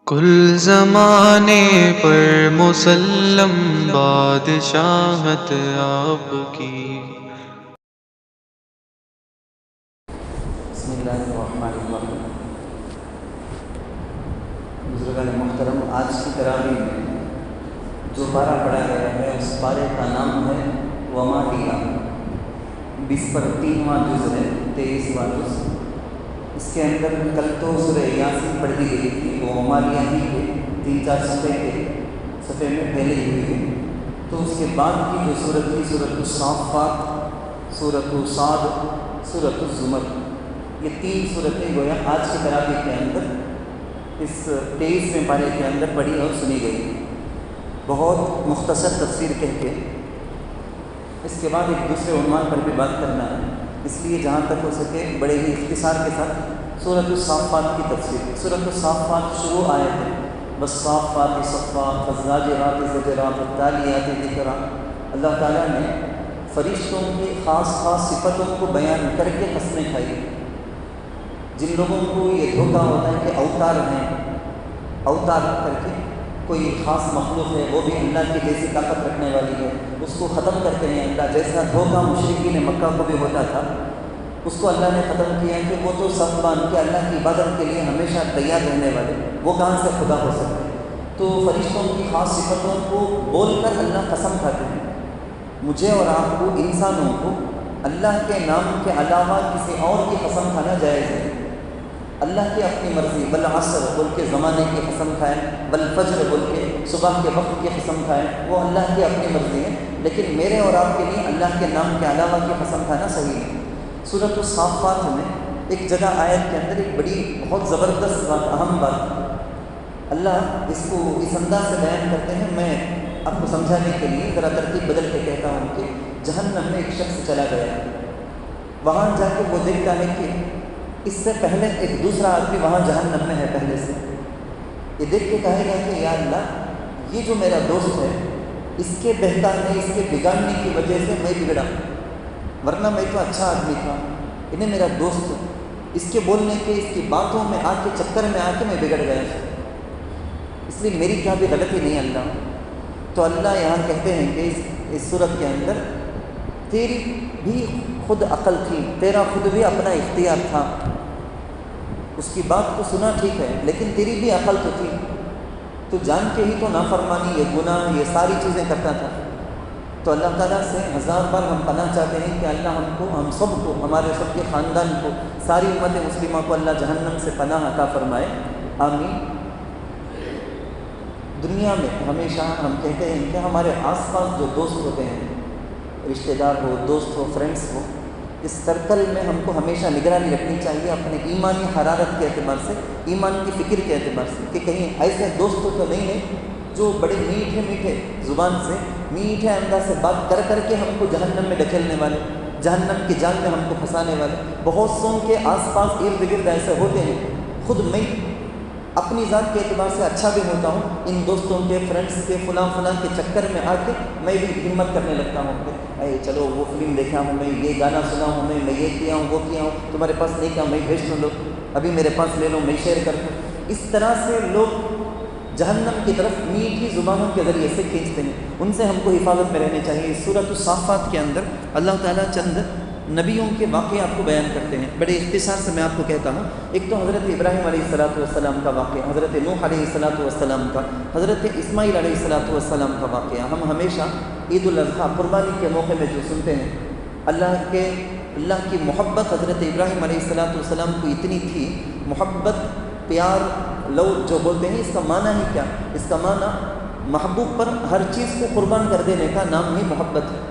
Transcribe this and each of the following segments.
کل زمانے پر مسلم بادشاہت آپ کی۔ بسم اللہ الرحمن الرحیم۔ بزرگان محترم، آج کی تراویح میں جو پارہ پڑھا گیا ہے اس پارے کا نام ہے ومالیہ۔ 20 پر 3واں جز ہے، 23واں جز۔ اس کے اندر کل تو سورہ یاسین پڑھ دی گئی تھی، وہ ومالیہ ہی کے 3-4 صفحے میں پھیلی ہوئی ہے۔ تو اس کے بعد کی جو سورت تھی، سورۃ الصافات، سورۃ صاد، سورۃ الزمر، یہ 3 صورتیں گویا آج کی تراویح کے اندر اس 23ویں پارے کے اندر پڑھی اور سنی گئی۔ بہت مختصر تفسیر کہہ کے اس کے بعد ایک دوسرے عنوان پر بھی بات کرنا ہے، اس لیے جہاں تک ہو سکے بڑے ہی اختصار کے ساتھ سورۃ الصافات کی تفسیر۔ سورۃ الصافات شروع آیت ہے، والصافات صفا فالزاجرات زجرا فالتالیات ذکرا۔ اللہ تعالیٰ نے فرشتوں کی خاص صفتوں کو بیان کر کے قسمیں کھائی۔ جن لوگوں کو یہ دھوکہ ہوتا ہے کہ اوتار ہیں، اوتار کر کے کوئی خاص مخلوق ہے، وہ بھی اللہ کی جیسی طاقت رکھنے والی ہے، اس کو ختم کرتے ہیں اللہ، جیسا دھوکہ مشرکین مکہ کو بھی ہوتا تھا، اس کو اللہ نے ختم کیا کہ وہ تو صف باندھ کے اللہ کی عبادت کے لیے ہمیشہ تیار رہنے والے، وہ کہاں سے خدا ہو سکتے ہیں۔ تو فرشتوں کی خاص صفتوں کو بول کر اللہ قسم کھاتے ہیں۔ مجھے اور آپ کو، انسانوں کو، اللہ کے نام کے علاوہ کسی اور کی قسم کھانا جائز ہے۔ اللہ کی اپنی مرضی، بالعصر بول کے زمانے کی قسم کھائیں، بالفجر بول کے صبح کے وقت کی قسم کھائیں، وہ اللہ کی اپنی مرضی ہے، لیکن میرے اور آپ کے لیے اللہ کے نام کے علاوہ کی قسم کھانا صحیح ہے۔ سورۃ الصافات میں ایک جگہ آیت کے اندر ایک بڑی بہت زبردست بات، اہم بات اللہ اس کو اس انداز سے بیان کرتے ہیں۔ میں آپ کو سمجھانے کے لیے ذرا ترتیب بدل کے کہتا ہوں کہ جہنم میں ایک شخص چلا گیا، وہاں جا کے وہ دیکھتا ہے کہ اس سے پہلے ایک دوسرا آدمی وہاں جہنم میں ہے پہلے سے۔ یہ دیکھ کے کہے گا کہ یا اللہ، یہ جو میرا دوست ہے، اس کے بہکانے، اس کے بگاڑنے کی وجہ سے میں بگڑا، ورنہ میں تو اچھا آدمی تھا، انہیں میرا دوست، اس کے بولنے کے، اس کی باتوں میں آ کے، چکر میں آ کے میں بگڑ گیا، اس لیے میری کیا بھی غلطی نہیں اللہ۔ تو اللہ یہاں کہتے ہیں کہ اس صورت کے اندر تیری بھی خود عقل تھی، تیرا خود بھی اپنا اختیار تھا، اس کی بات کو سنا ٹھیک ہے، لیکن تیری بھی عقل تو تھی، تو جان کے ہی تو نافرمانی، یہ گناہ، یہ ساری چیزیں کرتا تھا۔ تو اللہ تعالیٰ سے 1000 بار ہم پناہ چاہتے ہیں کہ اللہ ہم کو، ہم سب کو، ہمارے سب کے خاندان کو، ساری امت مسلمہ کو اللہ جہنم سے پناہ عطا فرمائے، آمین۔ دنیا میں ہمیشہ ہم کہتے ہیں کہ ہمارے آس پاس جو دوست ہوتے ہیں، رشتہ دار ہو، دوست ہو، فرینڈس ہو، اس سرکل میں ہم کو ہمیشہ نگرانی رکھنی چاہیے اپنے ایمانی حرارت کے اعتبار سے، ایمان کی فکر کے اعتبار سے، کہ کہیں ایسے دوست تو نہیں ہیں جو بڑے میٹھے میٹھے زبان سے، میٹھے انداز سے بات کر کر کے ہم کو جہنم میں ڈھکیلنے والے، جہنم کی جال میں ہم کو پھنسانے والے۔ بہت سوں کے آس پاس ارد گرد ایسے ہوتے ہیں۔ خود میں اپنی ذات کے اعتبار سے اچھا بھی ہوتا ہوں، ان دوستوں کے، فرینڈس کے، فلاں کے چکر میں آ کے میں بھی ہمت کرنے لگتا ہوں کہ اے چلو وہ فلم دیکھا ہوں میں، یہ گانا سنا ہوں میں یہ کیا ہوں، وہ کیا ہوں، تمہارے پاس نہیں کیا میں بھیج دوں، لو ابھی میرے پاس لے لو، میں شیئر کر دوں۔ اس طرح سے لوگ جہنم کی طرف میٹھی زبانوں کے ذریعے سے کھینچتے ہیں، ان سے ہم کو حفاظت میں رہنے چاہیے۔ سورۃ الصافات کے اندر اللہ تعالیٰ چند نبیوں کے واقعات کو بیان کرتے ہیں، بڑے اختصار سے میں آپ کو کہتا ہوں۔ ایک تو حضرت ابراہیم علیہ السلام کا واقعہ، حضرت نوح علیہ السلام کا، حضرت اسماعیل علیہ السلام کا واقعہ ہم ہمیشہ عید الاضحیٰ، قربانی کے موقع میں جو سنتے ہیں۔ اللہ کی محبت حضرت ابراہیم علیہ السلام کو اتنی تھی، محبت، پیار، لو جو بولتے ہیں، اس کا معنی ہی کیا؟ اس کا معنی محبوب پر ہر چیز کو قربان کر دینے کا نام ہی محبت ہے۔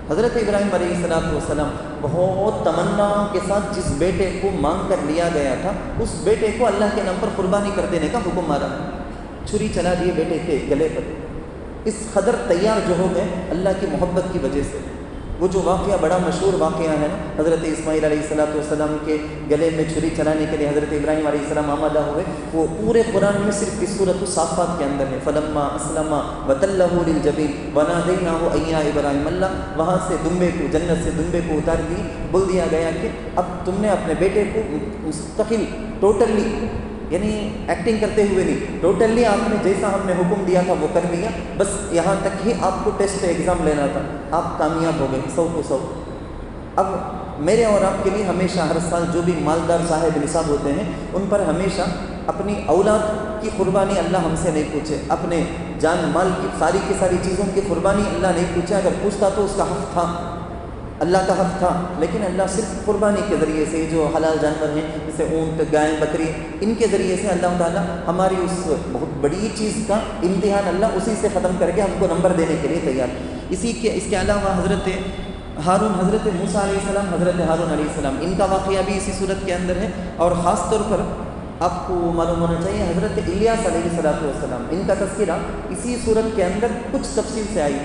حضرت ابراہیم علیہ السلام بہت تمناؤں کے ساتھ جس بیٹے کو مانگ کر لیا گیا تھا، اس بیٹے کو اللہ کے نام پر قربانی کر دینے کا حکم مارا، چھری چلا دیے بیٹے کے گلے پر۔ اس قدر تیار جو ہو گئے اللہ کی محبت کی وجہ سے۔ وہ جو واقعہ بڑا مشہور واقعہ ہے نا، حضرت اسماعیل علیہ السلام کے گلے میں چھری چلانے کے لیے حضرت ابراہیم علیہ السلام آمادہ ہوئے، وہ پورے قرآن میں صرف اس سورۃ الصافات کے اندر ہے۔ فلما اسلم وتلہ للجبین ونادیناہ ان یا ابراہیم، اللہ وہاں سے دمبے کو، جنت سے دمبے کو اتار دی، بول دیا گیا کہ اب تم نے اپنے بیٹے کو مستقل، ٹوٹلی یعنی ایکٹنگ کرتے ہوئے نہیں، ٹوٹلی آپ نے جیسا ہم نے حکم دیا تھا وہ کر دیا، بس یہاں تک ہی آپ کو ٹیسٹ ایگزام لینا تھا، آپ کامیاب ہو گئے 100 کو 100۔ اب میرے اور آپ کے لیے ہمیشہ ہر سال جو بھی مالدار صاحب نصاب ہوتے ہیں ان پر ہمیشہ اپنی اولاد کی قربانی اللہ ہم سے نہیں پوچھے، اپنے جان مال کی ساری چیزوں کی قربانی اللہ نہیں پوچھے، اگر پوچھتا تو اس کا حق تھا، اللہ کا حق تھا، لیکن اللہ صرف قربانی کے ذریعے سے جو حلال جانور ہیں جیسے اونٹ، گائے، بکری، ان کے ذریعے سے اللہ تعالیٰ ہماری اس بہت بڑی چیز کا امتحان اللہ اسی سے ختم کر کے ہم کو نمبر دینے کے لیے تیار۔ اس کے علاوہ حضرت ہارون، حضرت موسیٰ علیہ السلام، حضرت ہارون علیہ السلام، ان کا واقعہ بھی اسی صورت کے اندر ہے، اور خاص طور پر آپ کو معلوم ہونا چاہیے حضرت الیاس علیہ السلام، ان کا تذکرہ اسی صورت کے اندر کچھ تفصیل سے آئی،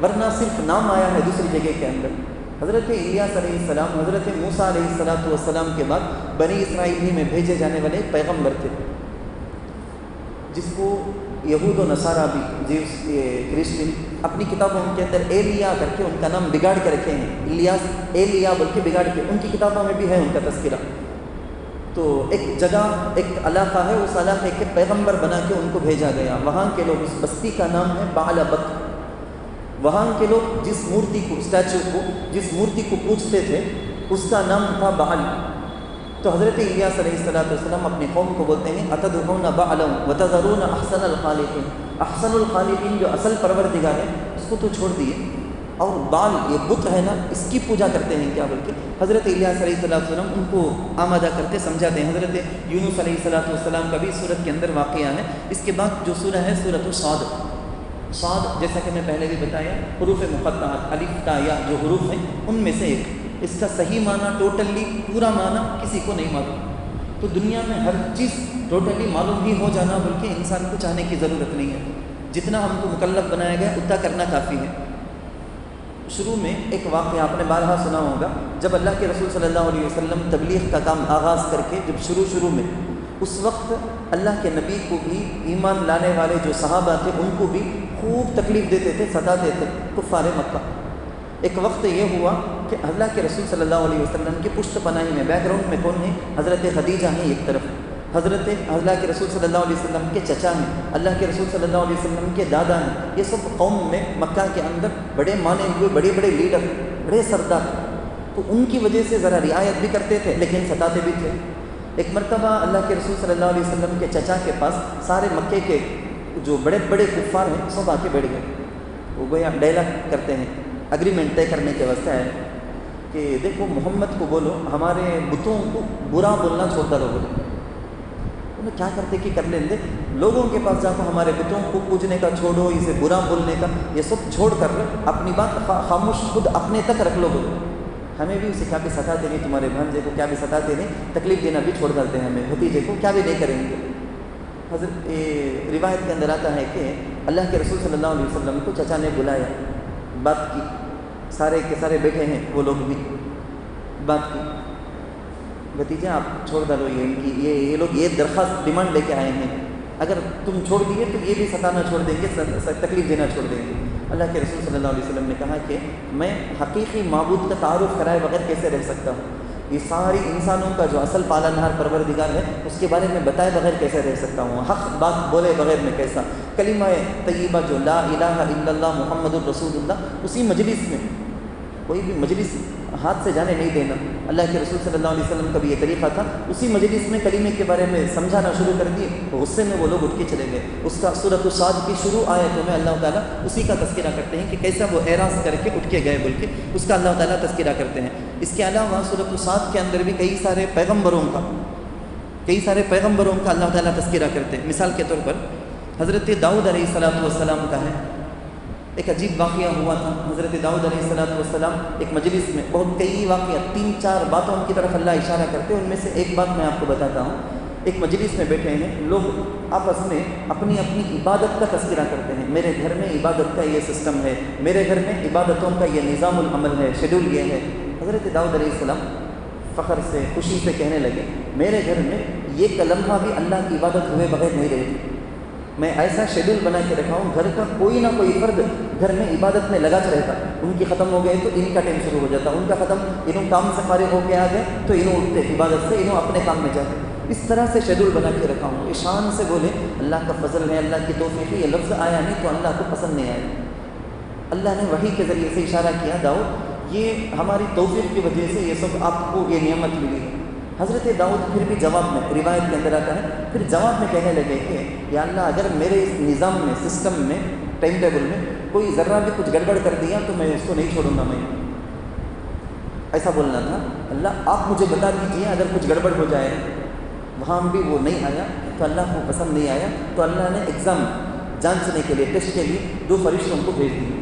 ورنہ صرف نام آیا ہے دوسری جگہ کے اندر۔ حضرت الیاس علیہ السلام حضرت موسیٰ علیہ السلام کے بعد بنی اسرائیل میں بھیجے جانے والے ایک پیغمبر تھے، جس کو یہود و نصارہ بھی کرسچن اپنی کتابوں کے اندر ایلیا کر کے ان کا نام بگاڑ کے رکھے ہیں، الیاس ایلیا بول کے بگاڑ کے، ان کی کتابوں میں بھی ہے ان کا تذکرہ۔ تو ایک جگہ، ایک علاقہ ہے، اس علاقے کے پیغمبر بنا کے ان کو بھیجا گیا۔ وہاں کے لوگ، اس بستی کا نام ہے بعلبک، وہاں کے لوگ جس مورتی کو، اسٹیچو کو، جس مورتی کو پوجتے تھے اس کا نام تھا بعل۔ تو حضرت الیاس علیہ السلام اپنی قوم کو بولتے ہیں اتدعون بعلا وتذرون احسن الخالقین، احسن الخالقین جو اصل پروردگار ہے اس کو تو چھوڑ دیے، اور بعل یہ بت ہے نا اس کی پوجا کرتے ہیں کیا، بلکہ حضرت الیاس علیہ السلام ان کو آمادہ کرتے سمجھاتے ہیں۔ حضرت یونس علیہ السلام کا بھی سورت کے اندر واقعہ ہے۔ اس کے بعد جو سورہ ہے سورۃ صاد، صاد جیسا کہ میں پہلے بھی بتایا حروف مقطعات، الف تا یا جو حروف ہیں ان میں سے ایک، اس کا صحیح معنی ٹوٹلی پورا معنی کسی کو نہیں معلوم۔ تو دنیا میں ہر چیز ٹوٹلی معلوم ہی ہو جانا بلکہ انسان کو چاہنے کی ضرورت نہیں ہے، جتنا ہم کو مکلف بنایا گیا اتنا کرنا کافی ہے۔ شروع میں ایک واقعہ آپ نے بارہا سنا ہوگا، جب اللہ کے رسول صلی اللہ علیہ وسلم تبلیغ کا کام آغاز کر کے جب شروع میں، اس وقت اللہ کے نبی کو بھی، ایمان لانے والے جو صحابہ تھے ان کو بھی خوب تکلیف دیتے تھے، ستاتے تھے کفار مکہ۔ ایک وقت یہ ہوا کہ اللہ کے رسول صلی اللہ علیہ وسلم کی پشت پناہی میں، بیک گراؤنڈ میں کون ہیں؟ حضرت خدیجہ ہیں ایک طرف، حضرت اللہ کے رسول صلی اللہ علیہ وسلم کے چچا ہیں، اللہ کے رسول صلی اللہ علیہ وسلم کے دادا ہیں، یہ سب قوم میں مکہ کے اندر بڑے مانے ہوئے بڑے بڑے لیڈر، بڑے سردار، تو ان کی وجہ سے ذرا رعایت بھی کرتے تھے لیکن ستاتے بھی تھے۔ ایک مرتبہ اللہ کے رسول صلی اللہ علیہ وسلم کے چچا کے پاس سارے مکے کے جو بڑے بڑے کفار ہیں سب آ کے بیٹھ گئے، وہ گویا ڈائلاگ کرتے ہیں، اگریمنٹ طے کرنے کے واسطے ہے کہ دیکھو محمد کو بولو ہمارے بتوں کو برا بولنا چھوڑتا رہو۔ انہیں کیا کرتے کہ کر لیں دے، لوگوں کے پاس جا کر ہمارے بتوں کو پوجنے کا چھوڑو، اسے برا بولنے کا، یہ سب چھوڑ کر اپنی بات خاموش خود اپنے تک رکھ لو۔ ہمیں بھی اسے کیا بھی ستاتے نہیں، تمہارے بھانجے کو کیا بھی ستاتے نہیں، تکلیف دینا بھی چھوڑ کرتے ہیں، ہمیں بھتیجے کو کیا بھی نہیں کریں گے۔ حضرت روایت کے اندر آتا ہے کہ اللہ کے رسول صلی اللہ علیہ وسلم کو چچا نے بلایا، بات کی، سارے کے سارے بیٹھے ہیں وہ لوگ بھی، بات کی، بھتیجے آپ چھوڑ ڈالو یہ لوگ یہ درخواست ڈیمانڈ لے کے آئے ہیں، اگر تم چھوڑ دیے تو یہ بھی ستانا چھوڑ دیں گے، تکلیف دینا چھوڑ دیں گے۔ اللہ کے رسول صلی اللہ علیہ وسلم نے کہا کہ میں حقیقی معبود کا تعارف کرائے بغیر کیسے رہ سکتا ہوں، یہ ساری انسانوں کا جو اصل پالنہار پروردگار ہے اس کے بارے میں بتائے بغیر کیسے رہ سکتا ہوں، حق بات بولے بغیر میں کیسا، کلمہ طیبہ جو لا الہ الا اللہ محمد الرسول اللہ، اسی مجلس میں کوئی بھی مجلس ہاتھ سے جانے نہیں دینا۔ اللہ کے رسول صلی اللہ علیہ وسلم کا بھی یہ طریقہ تھا، اسی مجلس میں کلمے کے بارے میں سمجھانا شروع کر دیے، غصے میں وہ لوگ اٹھ کے چلے گئے۔ اس کا سورۃ الصاد کی شروع آیتوں میں اللہ تعالیٰ اسی کا تذکرہ کرتے ہیں کہ کیسا وہ اعراض کر کے اٹھ کے گئے بول کے اس کا اللہ تعالیٰ تذکرہ کرتے ہیں۔ اس کے علاوہ سورۃ الصاد کے اندر بھی کئی سارے پیغمبروں کا اللہ تعالیٰ تذکرہ کرتے ہیں۔ مثال کے طور پر حضرت داؤد علیہ السلام کا ہے، ایک عجیب واقعہ ہوا تھا۔ حضرت داؤد علیہ السلام ایک مجلس میں، بہت کئی واقعات 3-4 باتوں کی طرف اللہ اشارہ کرتے ہیں، ان میں سے ایک بات میں آپ کو بتاتا ہوں۔ ایک مجلس میں بیٹھے ہیں لوگ، آپس میں اپنی اپنی عبادت کا تذکرہ کرتے ہیں، میرے گھر میں عبادت کا یہ سسٹم ہے، میرے گھر میں عبادتوں کا یہ نظام العمل ہے، شیڈول یہ ہے۔ حضرت داؤد علیہ السلام فخر سے، خوشی سے کہنے لگے میرے گھر میں یہ لمحہ بھی اللہ کی عبادت ہوئے بغیر نہیں رہتی، میں ایسا شیڈول بنا کے رکھا ہوں، گھر کا کوئی نہ کوئی فرد گھر میں عبادت میں لگا رہتا، ان کی ختم ہو گئے تو ان کا ٹائم شروع ہو جاتا، ان کا ختم، انہوں کام سے فارغ ہو کے آ گئے تو انہوں اٹھتے عبادت سے، انہوں اپنے کام میں جاتے۔ اس طرح سے شیڈول بنا کے رکھا ہوں. شان سے بولے اللہ کا فضل ہے، اللہ کی توفیق ہے. یہ لفظ آیا نہیں تو اللہ کو پسند نہیں آیا. اللہ نے وحی کے ذریعے سے اشارہ کیا، داؤد یہ ہماری توفیق کی وجہ سے یہ سب آپ کو یہ نعمت ملی ہے. حضرت داؤد پھر بھی جواب میں، روایت کے اندر آتا ہے، پھر جواب میں کہنے لگے کہ یا اللہ اگر میرے اس نظام میں، سسٹم میں، ٹائم ٹیبل میں کوئی ذرہ بھی کچھ گڑبڑ کر دیا تو میں اس کو نہیں چھوڑوں گا. میں ایسا بولنا تھا، اللہ آپ مجھے بتا دیجئے اگر کچھ گڑبڑ ہو جائے. وہاں بھی وہ نہیں آیا تو اللہ کو پسند نہیں آیا، تو اللہ نے ایگزام جانچنے کے لیے، ٹیسٹ کے لیے 2 فرشتوں کو بھیج دیے.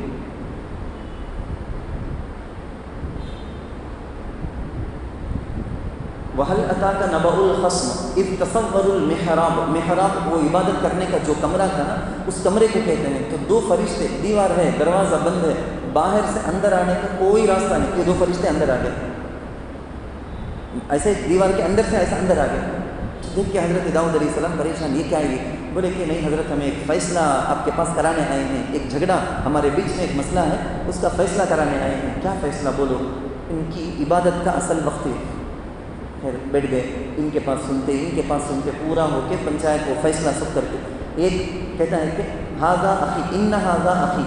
وَهَلْ أَتَاكَ نَبَأُ الْخَصْمِ إِذْ تَصَوَّرُوا الْمِحْرَابَ. محراب وہ عبادت کرنے کا جو کمرہ تھا نا، اس کمرے کو کہتے ہیں. تو 2 فرشتے، دیوار ہے، دروازہ بند ہے، باہر سے اندر آنے کا کوئی راستہ نہیں. یہ 2 فرشتے اندر آ گئے، ایسے دیوار کے اندر سے ایسا اندر آ گئے. تو دیکھ کے حضرت داؤد علیہ السلام پریشان، یہ کیا ہے؟ یہ بولے کہ نہیں حضرت، ہمیں ایک فیصلہ آپ کے پاس کرانے آئے ہیں. ایک جھگڑا ہمارے بیچ میں، ایک مسئلہ ہے، اس کا فیصلہ کرانے آئے ہیں. کیا فیصلہ؟ بولو. ان کی عبادت کا اصل وقت ہے. پھر بیٹھ گئے، ان کے پاس سنتے پورا ہو کے پنچایت کو فیصلہ سب کرتے. ایک کہتا ہے کہ ہاذا اخی ان ہاذا اخی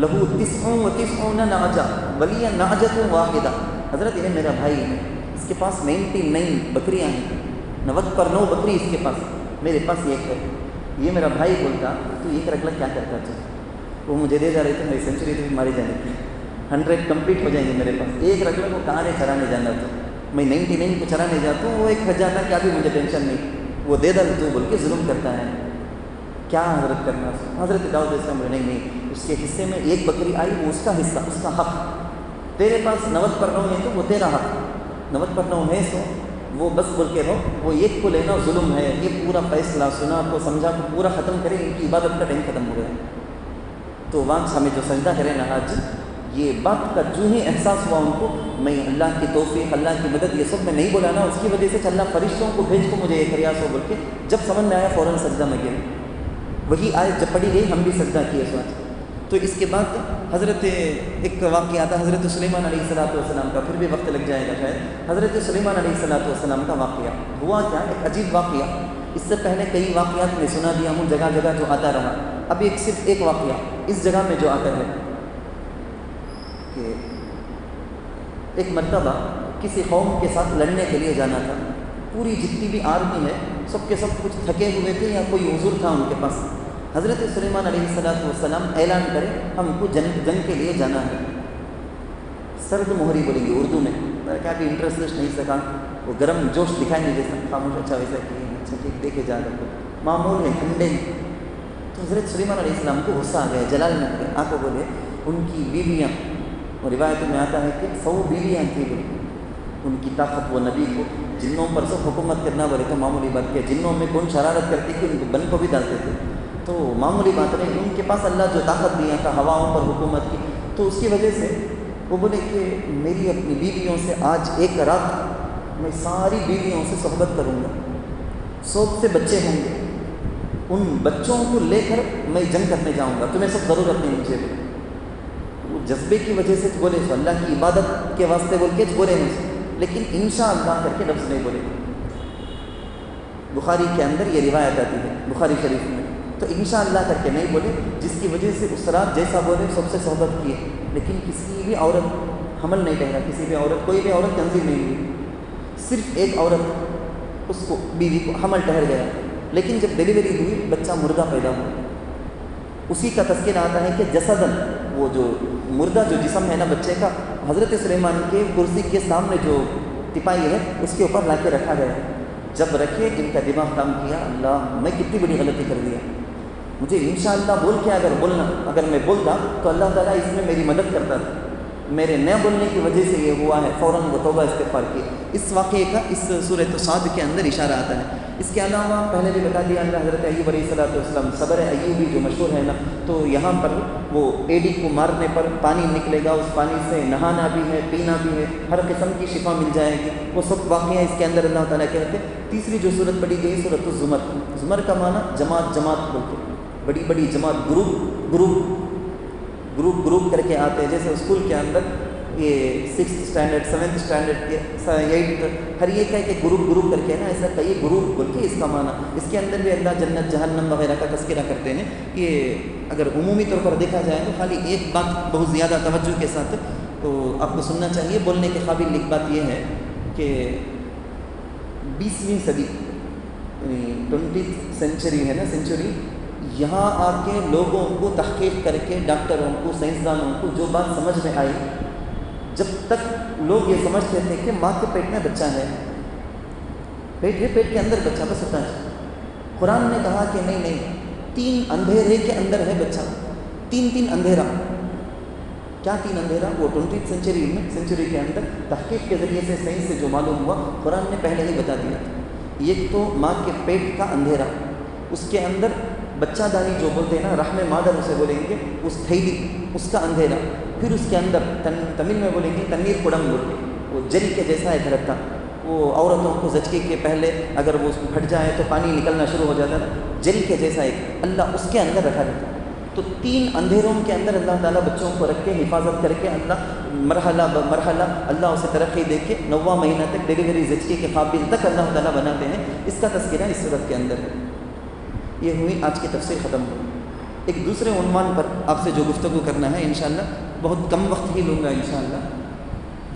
لہو 99 نعجہ ولی نعجۃ واحدہ. حضرت یہ میرا بھائی ہے، اس کے پاس 99 بکریاں ہیں، 90 بکری اس کے پاس، میرے پاس ایک ہے. یہ میرا بھائی بولتا تو ایک رگلا کیا کرتا تھا؟ وہ مجھے دے جا رہے تھے، میری سینچری تو ماری جانے کی، 100 کمپلیٹ ہو جائیں گے میرے پاس. ایک رگلا کو کہاں چرانے جانا تھا، میں 99 کو چرانے جاتا ہوں، وہ ایک کھج جاتا ہے، کیا بھی مجھے ٹینشن نہیں، وہ دے دل تو بول کے ظلم کرتا ہے. کیا حضرت کرنا؟ حضرت داؤد علیہ السلام بولے نہیں، اس کے حصے میں ایک بکری آئی، وہ اس کا حصہ، اس کا حق. تیرے پاس 90 ہے تو وہ تیرا حق، 90 ہے سو وہ بس بول کے رہو، وہ ایک کو لینا ظلم ہے. یہ پورا فیصلہ سنا کو سمجھا کو پورا ختم کرے، ان کی عبادت کا ٹائم ختم ہو گیا. تو وہاں ہمیں جو سجدہ کرے نا آج، یہ بات کا جو ہی احساس ہوا ان کو، میں اللہ کی توفیق، اللہ کی مدد، یہ سب میں نہیں بولا نا، اس کی وجہ سے کہ اللہ فرشتوں کو بھیج کو مجھے یہ پریاس ہو بول کے جب سمجھ میں آیا فوراً سجدہ میں گیا. وہی آیت جب پڑھی گئی ہم بھی سجدہ کیے سوچ. تو اس کے بعد حضرت ایک واقعہ آتا حضرت سلیمان علیہ السلام کا، پھر بھی وقت لگ جائے گا شاید. حضرت سلیمان علیہ السلام کا واقعہ ہوا کیا، ایک عجیب واقعہ. اس سے پہلے کئی واقعات میں سنا دیا ہوں، جگہ جگہ جو آتا رہا. اب صرف ایک واقعہ اس جگہ میں جو آتا ہے کہ ایک مرتبہ کسی قوم کے ساتھ لڑنے کے لیے جانا تھا. پوری جتنی بھی آرمی ہے سب کے سب کچھ تھکے ہوئے تھے یا کوئی عذر تھا ان کے پاس. حضرت سلیمان علیہ السلام اعلان کرے ہم کو جنگ کے لیے جانا ہے. سرد مہری بولیں گے اردو میں. میں کیا بھی انٹرسٹ نہیں سکا، وہ گرم جوش دکھائی نہیں دے سکتا. خاموش اچھا ویسا کہ اچھا ٹھیک دیکھے جا کر معمول ہے ٹھنڈے. تو حضرت سلیمان علیہ السلام کو غصہ آ گیا، جلال میں آ گیا. آ کو بولے ان کی بیویاں، اور روایت میں آتا ہے کہ 100 بیویاں تھیں. ان کی طاقت، وہ نبی کو جنوں پر سب حکومت کرنا بولے تو معمولی بات کیا. جنوں میں کون شرارت کرتی کہ ان کو بن کو بھی ڈالتے تھے، تو معمولی بات نہیں. ان کے پاس اللہ جو طاقت دیا تھا ہواؤں پر حکومت کی، تو اس کی وجہ سے وہ بولے کہ میری اپنی بیویوں سے آج ایک رات میں ساری بیویوں سے صحبت کروں گا. 100 سے بچے ہوں گے، ان بچوں کو لے کر میں جنگ کرنے جاؤں گا، تمہیں سب ضرورت نہیں مجھے. وہ جذبے کی وجہ سے بولے سو اللہ کی عبادت کے واسطے بول کے بولے نہیں، لیکن انشاءاللہ کر کے لفظ نہیں بولے. بخاری کے اندر یہ روایت آتی ہے، بخاری شریف میں. تو انشاءاللہ کر کے نہیں بولے، جس کی وجہ سے اس رات جیسا بولے سب سے صحبت کیے. لیکن کسی بھی عورت حمل نہیں ٹھہرا، کسی بھی عورت، کوئی بھی عورت تنظیم نہیں ہوئی. صرف ایک عورت اس کو، بیوی کو حمل ٹھہر گیا. لیکن جب ڈیلیوری ہوئی بچہ مردہ پیدا ہوا. اسی کا تذکرہ آتا ہے کہ جسدن، وہ جو مردہ جو جسم ہے نا بچے کا، حضرت سلیمان کے کرسی کے سامنے جو تپائی ہے اس کے اوپر لا کے رکھا گیا. جب رکھے ان کا دماغ کام کیا، اللہ میں کتنی بڑی غلطی کر دیا. مجھے انشاءاللہ بول کے اگر میں بولتا تو اللہ تعالیٰ اس میں میری مدد کرتا تھا. میرے نہ بولنے کی وجہ سے یہ ہوا ہے. فوراً وہ توبہ استغفار کی. اس واقعے کا اس سورۃ صاد کے اندر اشارہ آتا ہے. اس کے علاوہ پہلے بھی بتا دیا اللہ حضرت ایوب علیہ السلام، صبر ایوبی جو مشہور ہے نا، تو یہاں پر وہ ایڈی کو مارنے پر پانی نکلے گا، اس پانی سے نہانا بھی ہے، پینا بھی ہے، ہر قسم کی شفا مل جائے گی. وہ سب واقعہ اس کے اندر اللہ تعالیٰ کہتے ہیں. تیسری جو صورت پڑھی گئی سورۃ الزمر. زمر کا معنی جماعت بولتے، بڑی بڑی جماعت، گروپ کر کے آتے ہیں. جیسے اسکول کے اندر یہ 6th standard 7th standard 8th ہر ایک کا ایک گروپ کر کے نا ایسا کئی گروپ بول کے اس کا معنی اس کے اندر بھی اللہ جنت جہنم وغیرہ کا تذکرہ کرتے ہیں کہ اگر عمومی طور پر دیکھا جائے تو خالی ایک بات بہت زیادہ توجہ کے ساتھ تو آپ کو سننا چاہیے، بولنے کے قابل ایک بات یہ ہے کہ 20ویں صدی 20th سینچری ہے نا، سینچری، یہاں آ کے لوگوں کو تحقیق کر کے ڈاکٹروں کو سائنسدانوں کو جو بات سمجھ میں آئی، جب تک لوگ یہ سمجھتے تھے کہ ماں کے پیٹ میں بچہ ہے، پیٹ کے اندر بچہ بس ہوتا ہے، قرآن نے کہا کہ نہیں 3 اندھیرے کے اندر ہے بچہ، 3 اندھیرا، کیا 3 اندھیرا؟ وہ 20th سینچری کے اندر تحقیق کے ذریعے سے سائنس سے جو معلوم ہوا قرآن نے پہلے ہی بتا دیا تھا۔ ایک تو ماں کے پیٹ کا اندھیرا، اس کے اندر بچہ دانی جو بولتے ہیں نا، رحم مادر اسے بولیں گے، اس تھیلی اس کا اندھیرا، پھر اس کے اندر تمل میں بولیں گے تنیر کڑم بول کے، وہ جل کے جیسا ایک رہتا، وہ عورتوں کو زچگی کے پہلے اگر وہ پھٹ جائے تو پانی نکلنا شروع ہو جاتا ہے، جل کے جیسا ایک اللہ اس کے اندر رکھا رہتا۔ تو 3 اندھیروں کے اندر اللہ تعالیٰ بچوں کو رکھ کے حفاظت کر کے اللہ مرحلہ مرحلہ اللہ اسے ترقی دے کے 9واں مہینہ تک ڈیلیوری زچگی کے قابل تک اللہ تعالیٰ بناتے ہیں۔ اس کا تذکرہ اس صورت کے اندر ہے۔ یہ ہوئی آج کی تفسیر ختم ہو۔ ایک دوسرے عنوان پر آپ سے جو گفتگو کرنا ہے انشاءاللہ بہت کم وقت ہی لوں گا، انشاءاللہ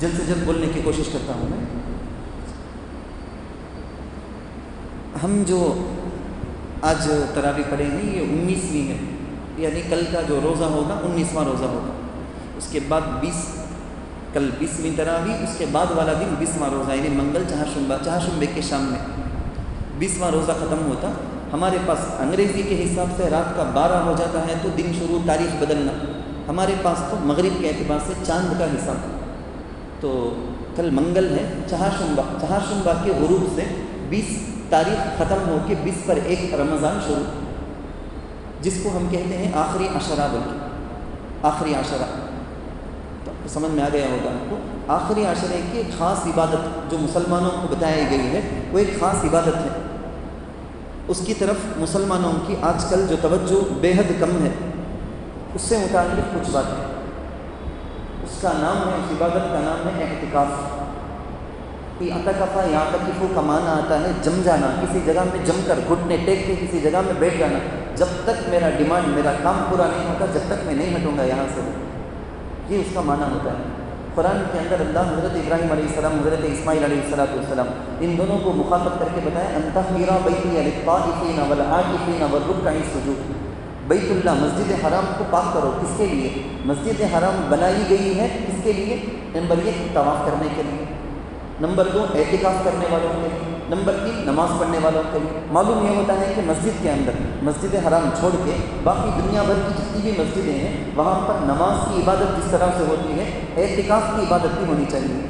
جلد سے جلد بولنے کی کوشش کرتا ہوں میں۔ ہم جو آج تراویح پڑھیں گے یہ 19ویں ہے، یعنی کل کا جو روزہ ہوگا 19واں روزہ ہوگا، اس کے بعد کل 20ویں تراویح، اس کے بعد والا دن 20واں روزہ، یعنی منگل چہارشنبے کے شام میں 20واں روزہ ختم ہوتا۔ ہمارے پاس انگریزی کے حساب سے رات کا 12 ہو جاتا ہے تو دن شروع، تاریخ بدلنا، ہمارے پاس تو مغرب کے اعتبار سے چاند کا حساب، تو کل منگل ہے، چہارشنبہ کے غروب سے 20 تاریخ ختم ہو کے 20 پر 1 رمضان شروع، جس کو ہم کہتے ہیں آخری عشرہ، بلکہ آخری عشرہ، تو سمجھ میں آ گیا ہوگا آپ کو۔ آخری عشرے کی ایک خاص عبادت جو مسلمانوں کو بتائی گئی ہے، وہ ایک خاص عبادت ہے، اس کی طرف مسلمانوں کی آج کل جو توجہ بے حد کم ہے، اس سے متعلق کچھ باتیں، اس کا نام ہے، اس عبادت کا نام ہے اعتکاف۔ اعتکافہ یا اعتکافو کا معنی آتا ہے جم جانا، کسی جگہ میں جم کر گھٹنے ٹیک کے کسی جگہ میں بیٹھ جانا، جب تک میرا ڈیمانڈ، میرا کام پورا نہیں ہوتا، جب تک میں نہیں ہٹوں گا یہاں سے، یہ اس کا معنی ہوتا ہے۔ قرآن کے اندر اللہ حضرت ابراہیم علیہ السلام، حضرت اسماعیل علیہ السلام، ان دونوں کو مخاطب کر کے بتایا ان طہر بیتی للطائفین والعاکفین والرکع السجود، بیت اللہ مسجد حرام کو پاک کرو، کس کے لیے؟ مسجد حرام بنائی گئی ہے کس کے لیے؟ نمبر 1 طواف کرنے کے لیے، نمبر 2 اعتکاف کرنے والوں کے لیے، نمبر 3 نماز پڑھنے والوں کے لیے۔ معلوم یہ ہوتا ہے کہ مسجد کے اندر، مسجد حرام چھوڑ کے باقی دنیا بھر کی جتنی بھی مسجدیں ہیں وہاں پر نماز کی عبادت جس طرح سے ہوتی ہے، اعتکاف کی عبادت بھی ہونی چاہیے۔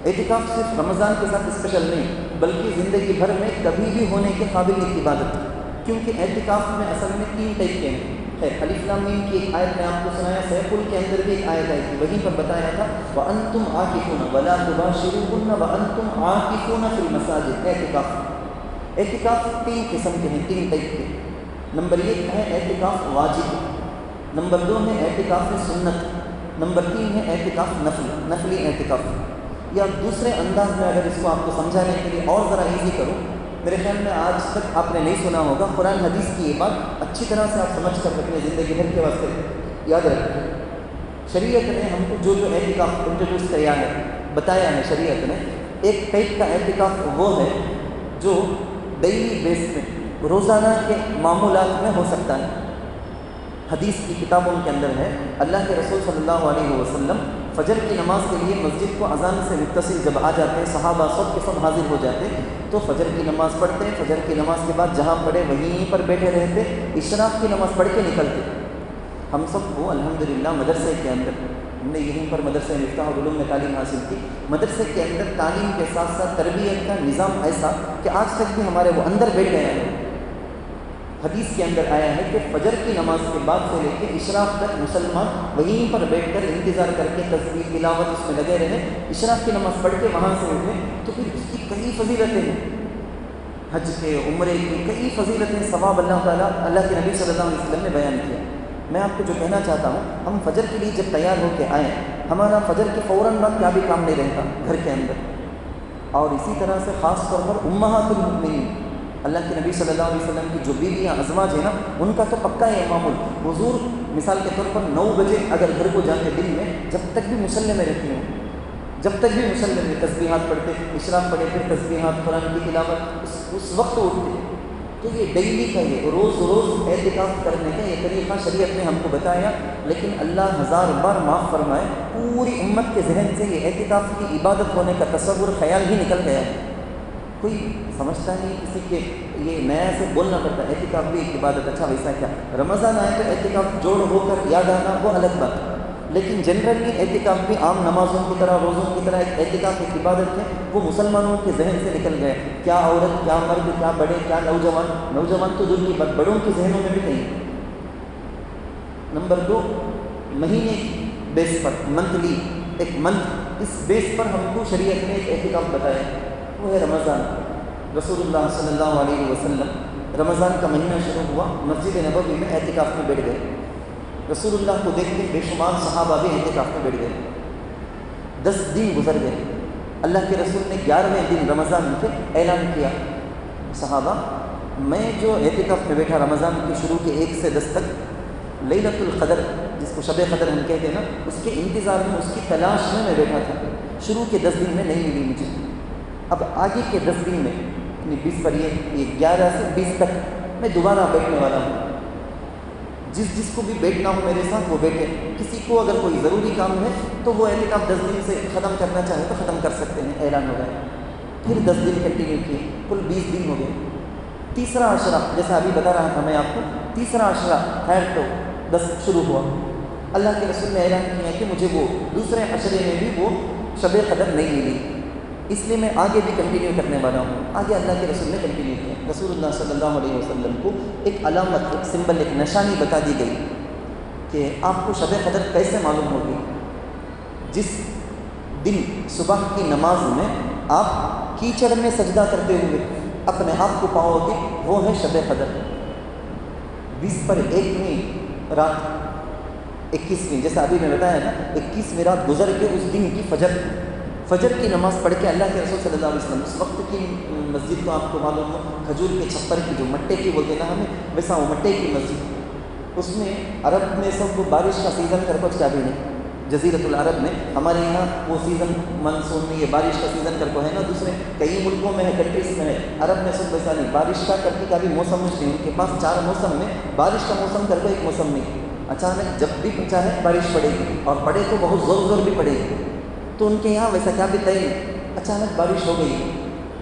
اعتکاف صرف رمضان کے ساتھ اسپیشل نہیں، بلکہ زندگی بھر میں کبھی بھی ہونے کے قابل ایک عبادت ہے، کیونکہ اعتکاف میں اصل میں 3 ٹائپ کے ہیں۔ الف لام میم کی ایک آیت میں آپ کو سنایا، سیف کے اندر بھی ایک آیت آئی تھی، وہیں پر بتایا تھا وَأَنْتُمْ عَاكِفُونَ وَلَا تُبَاشِرُوهُنَّ وَأَنْتُمْ عَاكِفُونَ فِي الْمَسَاجِدِ۔ اعتکاف 3 قسم کے ہیں، 3 ٹائپ کے۔ نمبر 1 ہے اعتکاف واجب، نمبر 2 ہے اعتکاف سنت، نمبر 3 ہے اعتکاف نفلی اعتکاف۔ یا دوسرے انداز میں اگر اس کو آپ کو سمجھانے کے لیے اور ذرا ایزی کرو، میرے خیال میں آج تک آپ نے نہیں سنا ہوگا، قرآن حدیث کی یہ بات اچھی طرح سے آپ سمجھ کر اپنے زندگی بھر کے واسطے یاد رکھیں۔ شریعت نے ہم کو جو اعتکاف انٹروڈیوس کیا ہے، بتایا ہے شریعت نے، ایک ٹائپ کا اعتکاف وہ ہے جو ڈیلی بیس میں، روزانہ کے معمولات میں ہو سکتا ہے۔ حدیث کی کتابوں کے اندر ہے، اللہ کے رسول صلی اللہ علیہ وسلم فجر کی نماز کے لیے مسجد کو اذان سے متصل جب آ جاتے، صحابہ سب کے سب حاضر ہو جاتے تو فجر کی نماز پڑھتے، فجر کی نماز کے بعد جہاں پڑھے وہیں پر بیٹھے رہتے، اشراق کی نماز پڑھ کے نکلتے۔ ہم سب کو الحمدللہ مدرسے کے اندر، ہم نے یہیں پر مدرسہ مفتاح العلوم میں تعلیم حاصل کی، مدرسے کے اندر تعلیم کے ساتھ ساتھ تربیت کا نظام ایسا کہ آج تک بھی ہمارے وہ اندر بیٹھ گیا ہے۔ حدیث کے اندر آیا ہے کہ فجر کی نماز کے بعد سے لے کے اشراق تک مسلمان وہیں پر بیٹھ کر انتظار کر کے تسبیح تلاوت اس میں لگے رہے، اشراق کی نماز پڑھ کے وہاں سے اٹھے، تو پھر اس کی کئی فضیلتیں ہیں، حج کے، عمرے کی کئی فضیلتیں، ثواب اللہ تعالیٰ، اللہ کے نبی صلی اللہ علیہ وسلم نے بیان کیا۔ میں آپ کو جو کہنا چاہتا ہوں، ہم فجر کے لیے جب تیار ہو کے آئیں ہمارا فجر کے فوراً بعد کیا بھی کام نہیں رہتا گھر کے اندر. اور اسی طرح سے خاص طور پر امہات المؤمنین، اللہ کے نبی صلی اللہ علیہ وسلم کی جو بیویاں ازواج ہیں نا، ان کا تو پکا ہے معمول. حضور مثال کے طور پر 9 بجے اگر گھر کو جاتے دن میں، جب تک بھی مصلی میں رہتی ہوں، جب تک بھی مصلی میں تسبیحات پڑھتے، اشراق پڑھے، پھر تسبیحات، قرآن کی تلاوت، اس وقت اٹھتے. تو یہ ڈیلی کا، یہ روز روز اعتکاف کرنے کا یہ طریقہ شریعت نے ہم کو بتایا. لیکن اللہ ہزار بار معاف فرمائے، پوری امت کے ذہن سے یہ اعتکاف کی عبادت ہونے کا تصور، خیال ہی نکل گیا. کوئی سمجھتا نہیں کسی کے، یہ نیا سے بولنا پڑتا ہے اعتکاف بھی ایک عبادت. اچھا ویسا کیا؟ رمضان آئے تو اعتکاف جوڑ ہو کر یاد آنا وہ الگ بات، لیکن جنرلی اعتکاف بھی عام نمازوں کی طرح، روزوں کی طرح ایک اعتکاف ایک عبادت ہے. وہ مسلمانوں کے ذہن سے نکل گئے. کیا عورت، کیا مرد، کیا بڑے، کیا نوجوان تو دور کی بات، بڑوں کے ذہنوں میں بھی نہیں. نمبر 2، مہینے کی بیس پر، منتھلی، ایک منتھ، اس بیس پر ہم کو شریعت نے ایک اعتکاف بتایا، وہ ہے رمضان. رسول اللہ صلی اللہ علیہ وسلم رمضان کا مہینہ شروع ہوا، مسجد نبوی میں اعتکاف میں بیٹھ گئے. رسول اللہ کو دیکھ کے بے شمار صحابہ بھی اعتکاف میں بیٹھ گئے. 10 دن گزر گئے. اللہ کے رسول نے 11ویں دن رمضان کے اعلان کیا، صحابہ میں جو اعتکاف میں بیٹھا رمضان کے شروع کے 1 سے 10 تک، لیلۃ القدر جس کو شب قدر ہم کہتے ہیں نا، اس کے انتظار میں، اس کی تلاش میں بیٹھا تھا. شروع کے 10 دن میں نہیں ملی مجھے. اب آگے کے 10 دن میں، یعنی 20 پر، یہ 11 سے 20 تک میں دوبارہ بیٹھنے والا ہوں. جس کو بھی بیٹھنا ہو میرے ساتھ وہ بیٹھے. کسی کو اگر کوئی ضروری کام ہے تو وہ اعتکاف 10 دن سے ختم کرنا چاہے تو ختم کر سکتے ہیں. اعلان ہو گیا. پھر 10 دن کنٹینیو کیے، کل 20 دن ہو گئے. تیسرا عشرہ، جیسا ابھی بتا رہا تھا میں آپ کو، تیسرا عشرہ خیر تو 10 شروع ہوا. اللہ کے رسول نے اعلان کیا کہ مجھے وہ دوسرے عشرے میں بھی وہ شب قدر نہیں ملی، اس لیے میں آگے بھی کنٹینیو کرنے والا ہوں. آگے اللہ کے رسول نے کنٹینیو کیا. رسول اللہ صلی اللہ علیہ وسلم کو ایک علامت، ایک سمبل، ایک نشانی بتا دی گئی کہ آپ کو شب قدر کیسے معلوم ہوگی. جس دن صبح کی نماز میں آپ کیچڑ میں سجدہ کرتے ہوئے اپنے آپ کو پاؤ گے، وہ ہے شب قدر. 20 پر 1ویں رات، 21ویں، جیسا ابھی میں بتایا نا، 21ویں رات گزر کے اس دن کی فجر کی نماز پڑھ کے اللہ کے رسول صلی اللہ علیہ وسلم، اس وقت کی مسجد کو آپ کو معلوم ہو، کھجور کے چھپر کی، جو مٹے کی بولتے ہیں نا ہمیں، ویسا وہ مٹے کی مسجد. اس میں عرب میں سب بارش کا سیزن کر کچھ کیا بھی نہیں. جزیرۃ العرب میں، ہمارے یہاں وہ سیزن مانسون میں، یہ بارش کا سیزن کر کو ہے نا، دوسرے کئی ملکوں میں ہے، کنٹریز میں ہے. عرب میں سب ویسا نہیں، بارش کا کرنے کا بھی موسم نہیں. ان کے پاس 4 موسم میں بارش کا موسم کر کو ایک موسم نہیں. اچانک جب بھی چاہے بارش پڑے گی، اور پڑے تو بہت زور بھی پڑے گی. تو ان کے یہاں ویسا کیا بھی طے نہیں. اچانک بارش ہو گئی